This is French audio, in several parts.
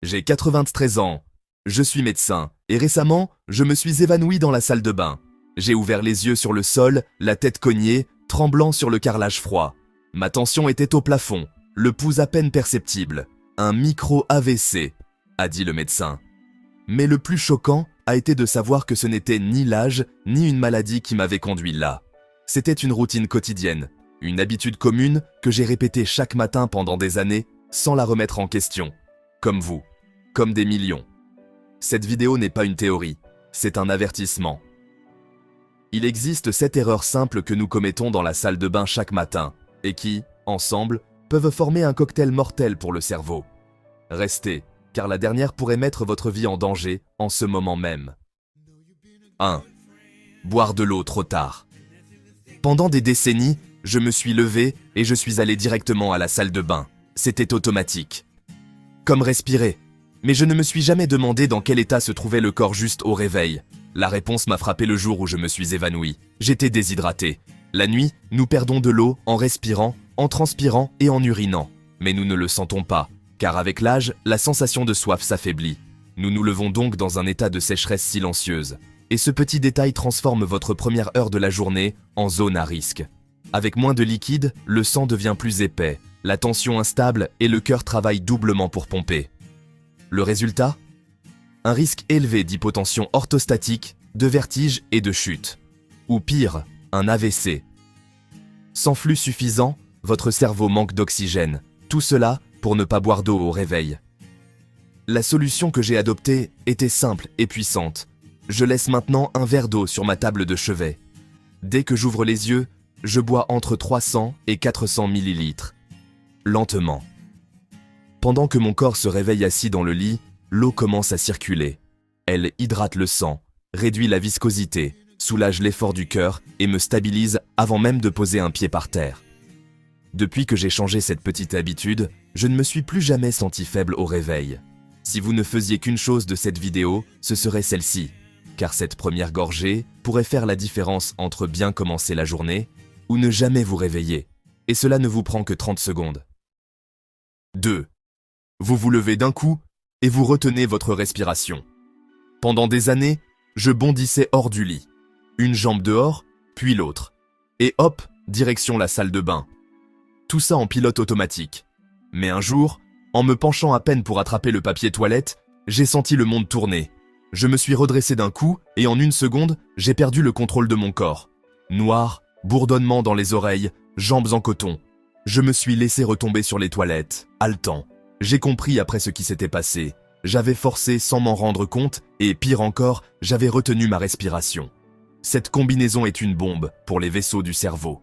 J'ai 93 ans. Je suis médecin et récemment, je me suis évanoui dans la salle de bain. J'ai ouvert les yeux sur le sol, la tête cognée, tremblant sur le carrelage froid. Ma tension était au plafond, le pouls à peine perceptible. Un micro-AVC, a dit le médecin. Mais le plus choquant a été de savoir que ce n'était ni l'âge, ni une maladie qui m'avait conduit là. C'était une routine quotidienne, une habitude commune que j'ai répétée chaque matin pendant des années sans la remettre en question. Comme vous, comme des millions. Cette vidéo n'est pas une théorie, c'est un avertissement. Il existe 7 erreurs simples que nous commettons dans la salle de bain chaque matin et qui, ensemble, peuvent former un cocktail mortel pour le cerveau. Restez, car la dernière pourrait mettre votre vie en danger en ce moment même. 1. Boire de l'eau trop tard. Pendant des décennies, je me suis levé et je suis allé directement à la salle de bain. C'était automatique. Comme respirer. Mais je ne me suis jamais demandé dans quel état se trouvait le corps juste au réveil. La réponse m'a frappé le jour où je me suis évanoui. J'étais déshydraté. La nuit, nous perdons de l'eau en respirant, en transpirant et en urinant. Mais nous ne le sentons pas, car avec l'âge, la sensation de soif s'affaiblit. Nous nous levons donc dans un état de sécheresse silencieuse. Et ce petit détail transforme votre première heure de la journée en zone à risque. Avec moins de liquide, le sang devient plus épais, la tension instable et le cœur travaille doublement pour pomper. Le résultat ? Un risque élevé d'hypotension orthostatique, de vertige et de chute. Ou pire, un AVC. Sans flux suffisant, votre cerveau manque d'oxygène. Tout cela pour ne pas boire d'eau au réveil. La solution que j'ai adoptée était simple et puissante. Je laisse maintenant un verre d'eau sur ma table de chevet. Dès que j'ouvre les yeux, je bois entre 300 et 400 millilitres. Lentement. Pendant que mon corps se réveille assis dans le lit, l'eau commence à circuler. Elle hydrate le sang, réduit la viscosité, soulage l'effort du cœur et me stabilise avant même de poser un pied par terre. Depuis que j'ai changé cette petite habitude, je ne me suis plus jamais senti faible au réveil. Si vous ne faisiez qu'une chose de cette vidéo, ce serait celle-ci. Car cette première gorgée pourrait faire la différence entre bien commencer la journée ou ne jamais vous réveiller. Et cela ne vous prend que 30 secondes. 2. Vous vous levez d'un coup et vous retenez votre respiration. Pendant des années, je bondissais hors du lit. Une jambe dehors, puis l'autre. Et hop, direction la salle de bain. Tout ça en pilote automatique. Mais un jour, en me penchant à peine pour attraper le papier toilette, j'ai senti le monde tourner. Je me suis redressé d'un coup et en une seconde, j'ai perdu le contrôle de mon corps. Noir, bourdonnement dans les oreilles, jambes en coton. Je me suis laissé retomber sur les toilettes, haletant. J'ai compris après ce qui s'était passé. J'avais forcé sans m'en rendre compte et pire encore, j'avais retenu ma respiration. Cette combinaison est une bombe pour les vaisseaux du cerveau.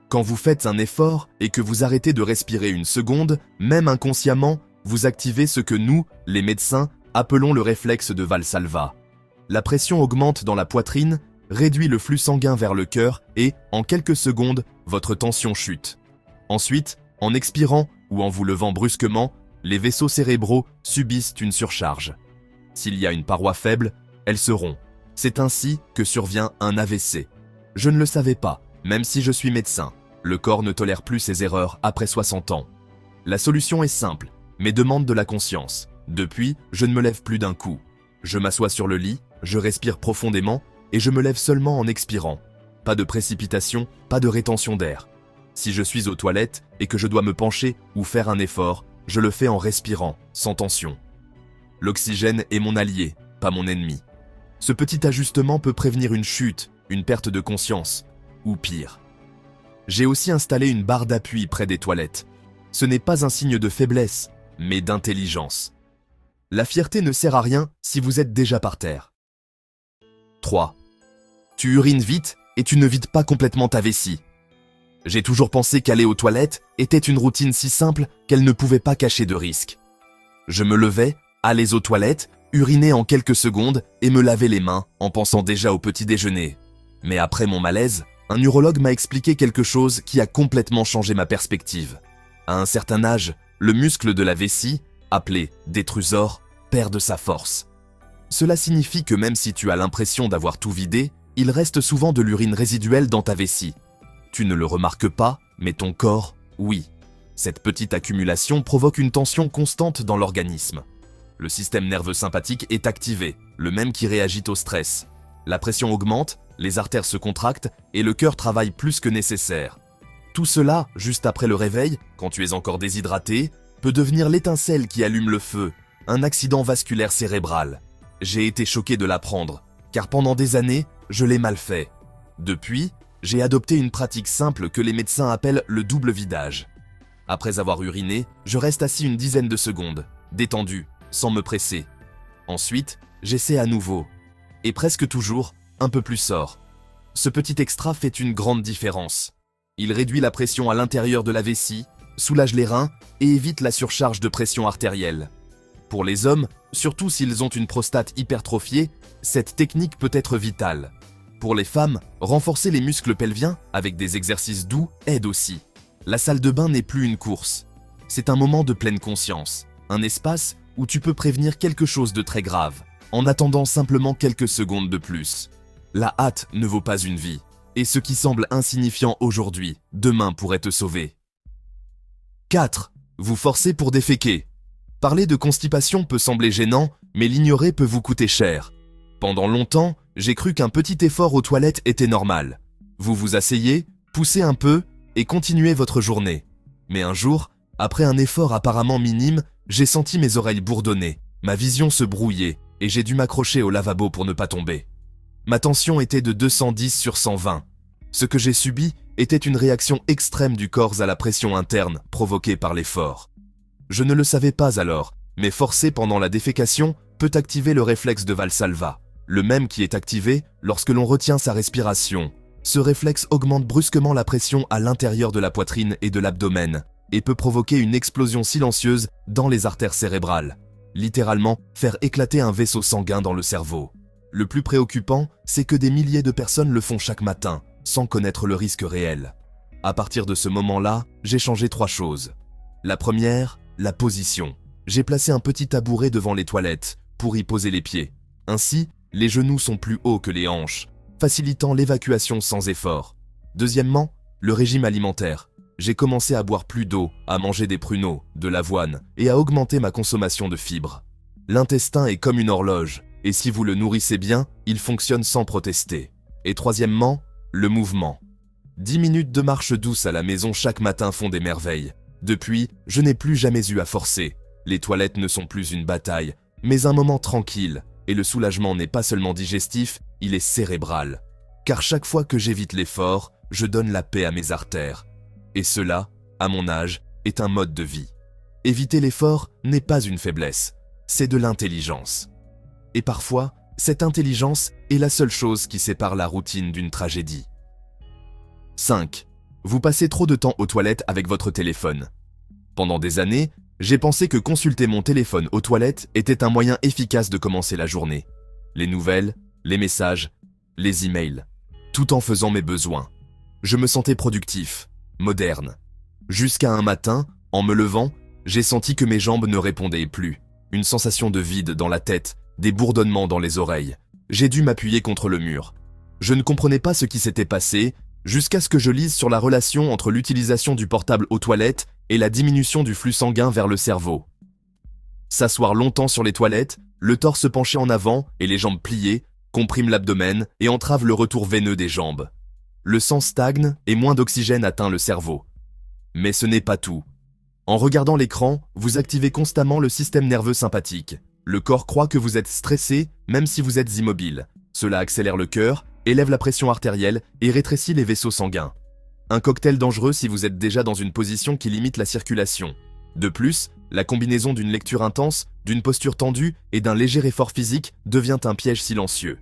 Quand vous faites un effort et que vous arrêtez de respirer une seconde, même inconsciemment, vous activez ce que nous, les médecins, appelons le réflexe de Valsalva. La pression augmente dans la poitrine, réduit le flux sanguin vers le cœur et, en quelques secondes, votre tension chute. Ensuite, en expirant ou en vous levant brusquement, les vaisseaux cérébraux subissent une surcharge. S'il y a une paroi faible, elle se rompt. C'est ainsi que survient un AVC. Je ne le savais pas, même si je suis médecin. Le corps ne tolère plus ces erreurs après 60 ans. La solution est simple, mais demande de la conscience. Depuis, je ne me lève plus d'un coup. Je m'assois sur le lit, je respire profondément et je me lève seulement en expirant. Pas de précipitation, pas de rétention d'air. Si je suis aux toilettes et que je dois me pencher ou faire un effort, je le fais en respirant, sans tension. L'oxygène est mon allié, pas mon ennemi. Ce petit ajustement peut prévenir une chute, une perte de conscience, ou pire. J'ai aussi installé une barre d'appui près des toilettes. Ce n'est pas un signe de faiblesse, mais d'intelligence. La fierté ne sert à rien si vous êtes déjà par terre. 3. Tu urines vite et tu ne vides pas complètement ta vessie. J'ai toujours pensé qu'aller aux toilettes était une routine si simple qu'elle ne pouvait pas cacher de risque. Je me levais, allais aux toilettes, urinais en quelques secondes et me lavais les mains en pensant déjà au petit déjeuner. Mais après mon malaise, un urologue m'a expliqué quelque chose qui a complètement changé ma perspective. À un certain âge, le muscle de la vessie, appelé détrusor, perd de sa force. Cela signifie que même si tu as l'impression d'avoir tout vidé, il reste souvent de l'urine résiduelle dans ta vessie. Tu ne le remarques pas, mais ton corps, oui. Cette petite accumulation provoque une tension constante dans l'organisme. Le système nerveux sympathique est activé, le même qui réagit au stress. La pression augmente, les artères se contractent et le cœur travaille plus que nécessaire. Tout cela, juste après le réveil, quand tu es encore déshydraté, peut devenir l'étincelle qui allume le feu, un accident vasculaire cérébral. J'ai été choqué de l'apprendre, car pendant des années, je l'ai mal fait. Depuis, j'ai adopté une pratique simple que les médecins appellent le double vidage. Après avoir uriné, je reste assis une dizaine de secondes, détendu, sans me presser. Ensuite, j'essaie à nouveau. Et presque toujours, un peu plus sort. Ce petit extra fait une grande différence. Il réduit la pression à l'intérieur de la vessie, soulage les reins et évite la surcharge de pression artérielle. Pour les hommes, surtout s'ils ont une prostate hypertrophiée, cette technique peut être vitale. Pour les femmes, renforcer les muscles pelviens avec des exercices doux aide aussi. La salle de bain n'est plus une course. C'est un moment de pleine conscience, un espace où tu peux prévenir quelque chose de très grave, en attendant simplement quelques secondes de plus. La hâte ne vaut pas une vie, et ce qui semble insignifiant aujourd'hui, demain pourrait te sauver. 4. Vous forcez pour déféquer. Parler de constipation peut sembler gênant, mais l'ignorer peut vous coûter cher. Pendant longtemps, j'ai cru qu'un petit effort aux toilettes était normal. Vous vous asseyez, poussez un peu et continuez votre journée. Mais un jour, après un effort apparemment minime, j'ai senti mes oreilles bourdonner, ma vision se brouiller et j'ai dû m'accrocher au lavabo pour ne pas tomber. Ma tension était de 210 sur 120. Ce que j'ai subi était une réaction extrême du corps à la pression interne provoquée par l'effort. Je ne le savais pas alors, mais forcer pendant la défécation peut activer le réflexe de Valsalva, le même qui est activé lorsque l'on retient sa respiration. Ce réflexe augmente brusquement la pression à l'intérieur de la poitrine et de l'abdomen et peut provoquer une explosion silencieuse dans les artères cérébrales, littéralement faire éclater un vaisseau sanguin dans le cerveau. Le plus préoccupant, c'est que des milliers de personnes le font chaque matin, sans connaître le risque réel. À partir de ce moment-là, j'ai changé 3 choses. La première, la position. J'ai placé un petit tabouret devant les toilettes pour y poser les pieds. Ainsi, les genoux sont plus hauts que les hanches, facilitant l'évacuation sans effort. Deuxièmement, le régime alimentaire. J'ai commencé à boire plus d'eau, à manger des pruneaux, de l'avoine et à augmenter ma consommation de fibres. L'intestin est comme une horloge, et si vous le nourrissez bien, il fonctionne sans protester. Et troisièmement, le mouvement. 10 minutes de marche douce à la maison chaque matin font des merveilles. Depuis, je n'ai plus jamais eu à forcer. Les toilettes ne sont plus une bataille, mais un moment tranquille, et le soulagement n'est pas seulement digestif, il est cérébral. Car chaque fois que j'évite l'effort, je donne la paix à mes artères. Et cela, à mon âge, est un mode de vie. Éviter l'effort n'est pas une faiblesse, c'est de l'intelligence. Et parfois, cette intelligence est la seule chose qui sépare la routine d'une tragédie. 5. Vous passez trop de temps aux toilettes avec votre téléphone. Pendant des années, j'ai pensé que consulter mon téléphone aux toilettes était un moyen efficace de commencer la journée. Les nouvelles, les messages, les emails, tout en faisant mes besoins. Je me sentais productif, moderne. Jusqu'à un matin, en me levant, j'ai senti que mes jambes ne répondaient plus. Une sensation de vide dans la tête, des bourdonnements dans les oreilles. J'ai dû m'appuyer contre le mur. Je ne comprenais pas ce qui s'était passé, jusqu'à ce que je lise sur la relation entre l'utilisation du portable aux toilettes et la diminution du flux sanguin vers le cerveau. S'asseoir longtemps sur les toilettes, le torse penché en avant et les jambes pliées, comprime l'abdomen et entrave le retour veineux des jambes. Le sang stagne et moins d'oxygène atteint le cerveau. Mais ce n'est pas tout. En regardant l'écran, vous activez constamment le système nerveux sympathique. Le corps croit que vous êtes stressé, même si vous êtes immobile. Cela accélère le cœur, élève la pression artérielle et rétrécit les vaisseaux sanguins. Un cocktail dangereux si vous êtes déjà dans une position qui limite la circulation. De plus, la combinaison d'une lecture intense, d'une posture tendue et d'un léger effort physique devient un piège silencieux.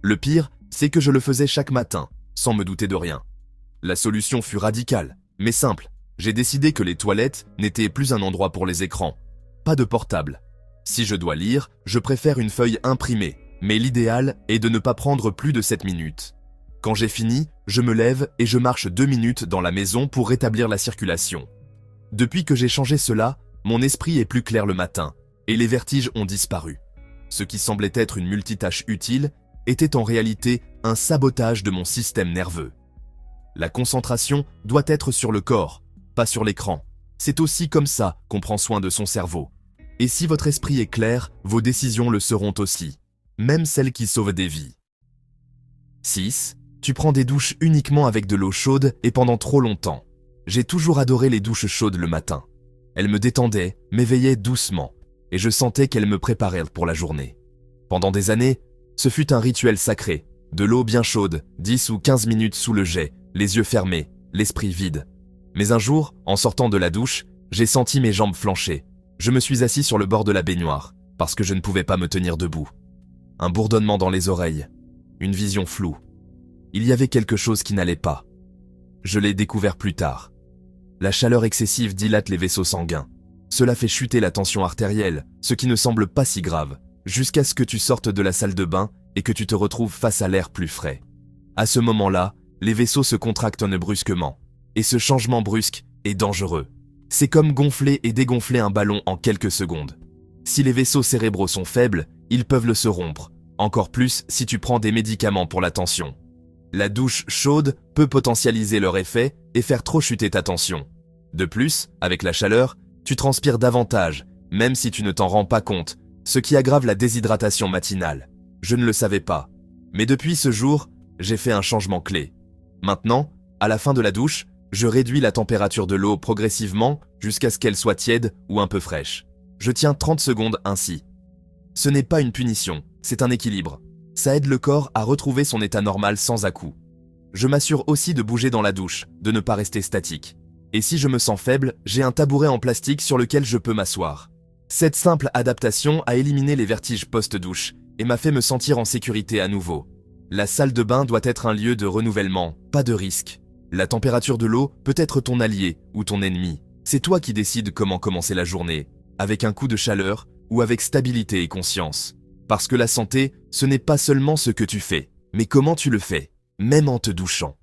Le pire, c'est que je le faisais chaque matin, sans me douter de rien. La solution fut radicale, mais simple. J'ai décidé que les toilettes n'étaient plus un endroit pour les écrans. Pas de portable. Si je dois lire, je préfère une feuille imprimée, mais l'idéal est de ne pas prendre plus de 7 minutes. Quand j'ai fini, je me lève et je marche 2 minutes dans la maison pour rétablir la circulation. Depuis que j'ai changé cela, mon esprit est plus clair le matin, et les vertiges ont disparu. Ce qui semblait être une multitâche utile était en réalité un sabotage de mon système nerveux. La concentration doit être sur le corps, pas sur l'écran. C'est aussi comme ça qu'on prend soin de son cerveau. Et si votre esprit est clair, vos décisions le seront aussi, même celles qui sauvent des vies. 6. Tu prends des douches uniquement avec de l'eau chaude et pendant trop longtemps. J'ai toujours adoré les douches chaudes le matin. Elles me détendaient, m'éveillaient doucement, et je sentais qu'elles me préparaient pour la journée. Pendant des années, ce fut un rituel sacré. De l'eau bien chaude, 10 ou 15 minutes sous le jet, les yeux fermés, l'esprit vide. Mais un jour, en sortant de la douche, j'ai senti mes jambes flancher. Je me suis assis sur le bord de la baignoire, parce que je ne pouvais pas me tenir debout. Un bourdonnement dans les oreilles, une vision floue. Il y avait quelque chose qui n'allait pas. Je l'ai découvert plus tard. La chaleur excessive dilate les vaisseaux sanguins. Cela fait chuter la tension artérielle, ce qui ne semble pas si grave, jusqu'à ce que tu sortes de la salle de bain et que tu te retrouves face à l'air plus frais. À ce moment-là, les vaisseaux se contractent brusquement. Et ce changement brusque est dangereux. C'est comme gonfler et dégonfler un ballon en quelques secondes. Si les vaisseaux cérébraux sont faibles, ils peuvent se rompre, encore plus si tu prends des médicaments pour la tension. La douche chaude peut potentialiser leur effet et faire trop chuter ta tension. De plus, avec la chaleur, tu transpires davantage, même si tu ne t'en rends pas compte, ce qui aggrave la déshydratation matinale. Je ne le savais pas. Mais depuis ce jour, j'ai fait un changement clé. Maintenant, à la fin de la douche, je réduis la température de l'eau progressivement jusqu'à ce qu'elle soit tiède ou un peu fraîche. Je tiens 30 secondes ainsi. Ce n'est pas une punition, c'est un équilibre. Ça aide le corps à retrouver son état normal sans à-coups. Je m'assure aussi de bouger dans la douche, de ne pas rester statique. Et si je me sens faible, j'ai un tabouret en plastique sur lequel je peux m'asseoir. Cette simple adaptation a éliminé les vertiges post-douche et m'a fait me sentir en sécurité à nouveau. La salle de bain doit être un lieu de renouvellement, pas de risque. La température de l'eau peut être ton allié ou ton ennemi. C'est toi qui décides comment commencer la journée, avec un coup de chaleur ou avec stabilité et conscience. Parce que la santé, ce n'est pas seulement ce que tu fais, mais comment tu le fais, même en te douchant.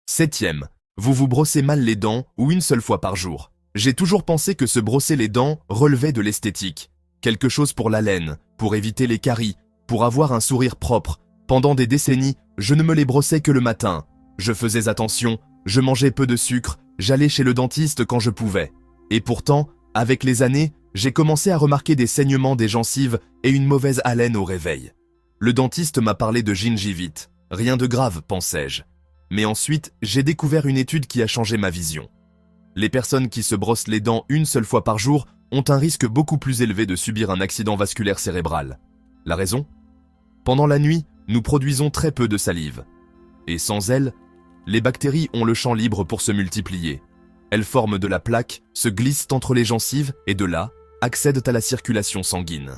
7e, vous vous brossez mal les dents ou une seule fois par jour. J'ai toujours pensé que se brosser les dents relevait de l'esthétique. Quelque chose pour l'haleine, pour éviter les caries, pour avoir un sourire propre. Pendant des décennies, je ne me les brossais que le matin. Je faisais attention, je mangeais peu de sucre, j'allais chez le dentiste quand je pouvais. Et pourtant, avec les années, j'ai commencé à remarquer des saignements des gencives et une mauvaise haleine au réveil. Le dentiste m'a parlé de gingivite. Rien de grave, pensais-je. Mais ensuite, j'ai découvert une étude qui a changé ma vision. Les personnes qui se brossent les dents une seule fois par jour ont un risque beaucoup plus élevé de subir un accident vasculaire cérébral. La raison ? Pendant la nuit, nous produisons très peu de salive. Et sans elle, les bactéries ont le champ libre pour se multiplier. Elles forment de la plaque, se glissent entre les gencives et de là, accèdent à la circulation sanguine.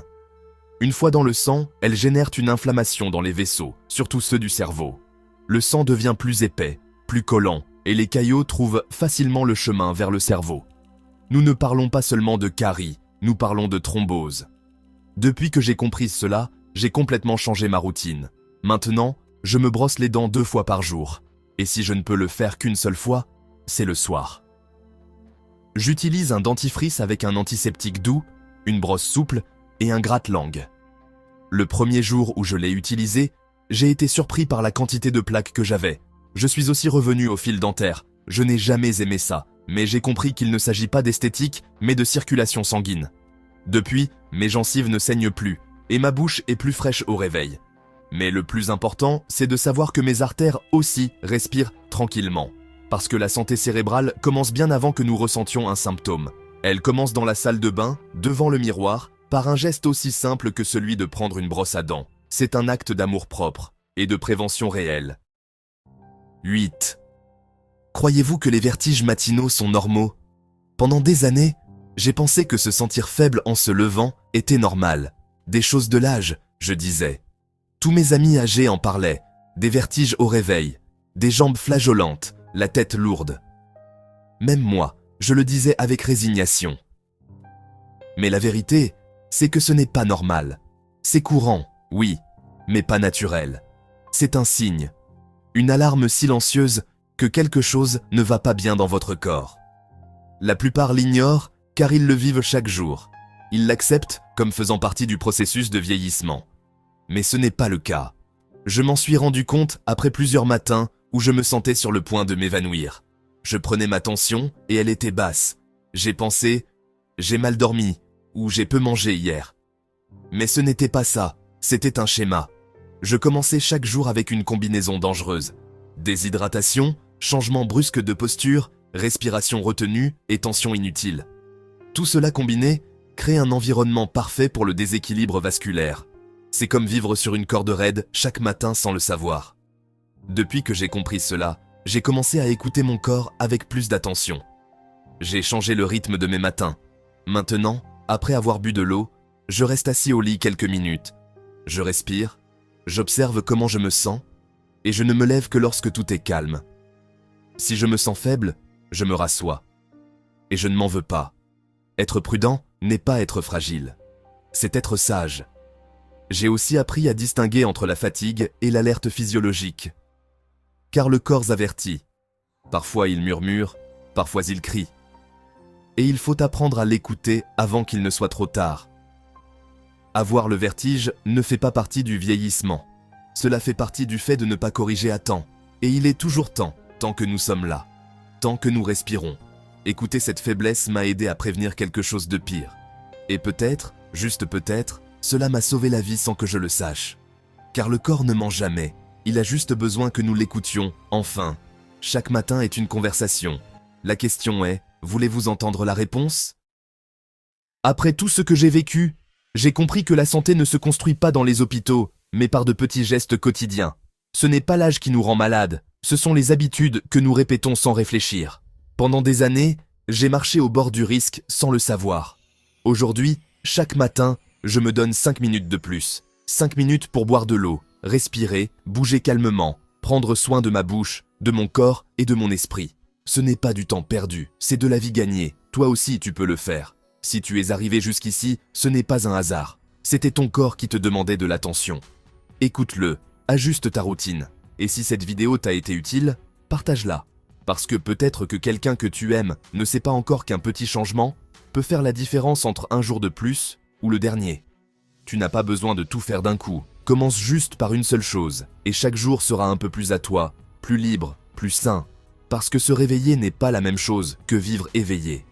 Une fois dans le sang, elles génèrent une inflammation dans les vaisseaux, surtout ceux du cerveau. Le sang devient plus épais, plus collant, et les caillots trouvent facilement le chemin vers le cerveau. Nous ne parlons pas seulement de caries, nous parlons de thrombose. Depuis que j'ai compris cela, j'ai complètement changé ma routine. Maintenant, je me brosse les dents 2 fois par jour. Et si je ne peux le faire qu'une seule fois, c'est le soir. J'utilise un dentifrice avec un antiseptique doux, une brosse souple et un gratte-langue. Le premier jour où je l'ai utilisé, j'ai été surpris par la quantité de plaques que j'avais. Je suis aussi revenu au fil dentaire. Je n'ai jamais aimé ça, mais j'ai compris qu'il ne s'agit pas d'esthétique, mais de circulation sanguine. Depuis, mes gencives ne saignent plus, et ma bouche est plus fraîche au réveil. Mais le plus important, c'est de savoir que mes artères aussi respirent tranquillement. Parce que la santé cérébrale commence bien avant que nous ressentions un symptôme. Elle commence dans la salle de bain, devant le miroir, par un geste aussi simple que celui de prendre une brosse à dents. C'est un acte d'amour-propre et de prévention réelle. 8. Croyez-vous que les vertiges matinaux sont normaux ? Pendant des années, j'ai pensé que se sentir faible en se levant était normal. Des choses de l'âge, je disais. Tous mes amis âgés en parlaient, des vertiges au réveil, des jambes flageolantes, la tête lourde. Même moi, je le disais avec résignation. Mais la vérité, c'est que ce n'est pas normal. C'est courant, oui, mais pas naturel. C'est un signe, une alarme silencieuse que quelque chose ne va pas bien dans votre corps. La plupart l'ignorent car ils le vivent chaque jour. Ils l'acceptent comme faisant partie du processus de vieillissement. Mais ce n'est pas le cas. Je m'en suis rendu compte après plusieurs matins où je me sentais sur le point de m'évanouir. Je prenais ma tension et elle était basse. J'ai pensé, j'ai mal dormi, ou j'ai peu mangé hier. Mais ce n'était pas ça, c'était un schéma. Je commençais chaque jour avec une combinaison dangereuse. Déshydratation, changement brusque de posture, respiration retenue et tension inutile. Tout cela combiné crée un environnement parfait pour le déséquilibre vasculaire. C'est comme vivre sur une corde raide chaque matin sans le savoir. Depuis que j'ai compris cela, j'ai commencé à écouter mon corps avec plus d'attention. J'ai changé le rythme de mes matins. Maintenant, après avoir bu de l'eau, je reste assis au lit quelques minutes. Je respire, j'observe comment je me sens, et je ne me lève que lorsque tout est calme. Si je me sens faible, je me rassois. Et je ne m'en veux pas. Être prudent n'est pas être fragile. C'est être sage. J'ai aussi appris à distinguer entre la fatigue et l'alerte physiologique. Car le corps avertit. Parfois il murmure, parfois il crie. Et il faut apprendre à l'écouter avant qu'il ne soit trop tard. Avoir le vertige ne fait pas partie du vieillissement. Cela fait partie du fait de ne pas corriger à temps. Et il est toujours temps, tant que nous sommes là. Tant que nous respirons. Écouter cette faiblesse m'a aidé à prévenir quelque chose de pire. Et peut-être, juste peut-être, cela m'a sauvé la vie sans que je le sache. Car le corps ne ment jamais. Il a juste besoin que nous l'écoutions, enfin. Chaque matin est une conversation. La question est, voulez-vous entendre la réponse? Après tout ce que j'ai vécu, j'ai compris que la santé ne se construit pas dans les hôpitaux, mais par de petits gestes quotidiens. Ce n'est pas l'âge qui nous rend malades, ce sont les habitudes que nous répétons sans réfléchir. Pendant des années, j'ai marché au bord du risque sans le savoir. Aujourd'hui, chaque matin, je me donne 5 minutes de plus. 5 minutes pour boire de l'eau, respirer, bouger calmement, prendre soin de ma bouche, de mon corps et de mon esprit. Ce n'est pas du temps perdu, c'est de la vie gagnée. Toi aussi, tu peux le faire. Si tu es arrivé jusqu'ici, ce n'est pas un hasard. C'était ton corps qui te demandait de l'attention. Écoute-le, ajuste ta routine. Et si cette vidéo t'a été utile, partage-la. Parce que peut-être que quelqu'un que tu aimes ne sait pas encore qu'un petit changement peut faire la différence entre un jour de plus ou le dernier. Tu n'as pas besoin de tout faire d'un coup. Commence juste par une seule chose, et chaque jour sera un peu plus à toi, plus libre, plus sain. Parce que se réveiller n'est pas la même chose que vivre éveillé.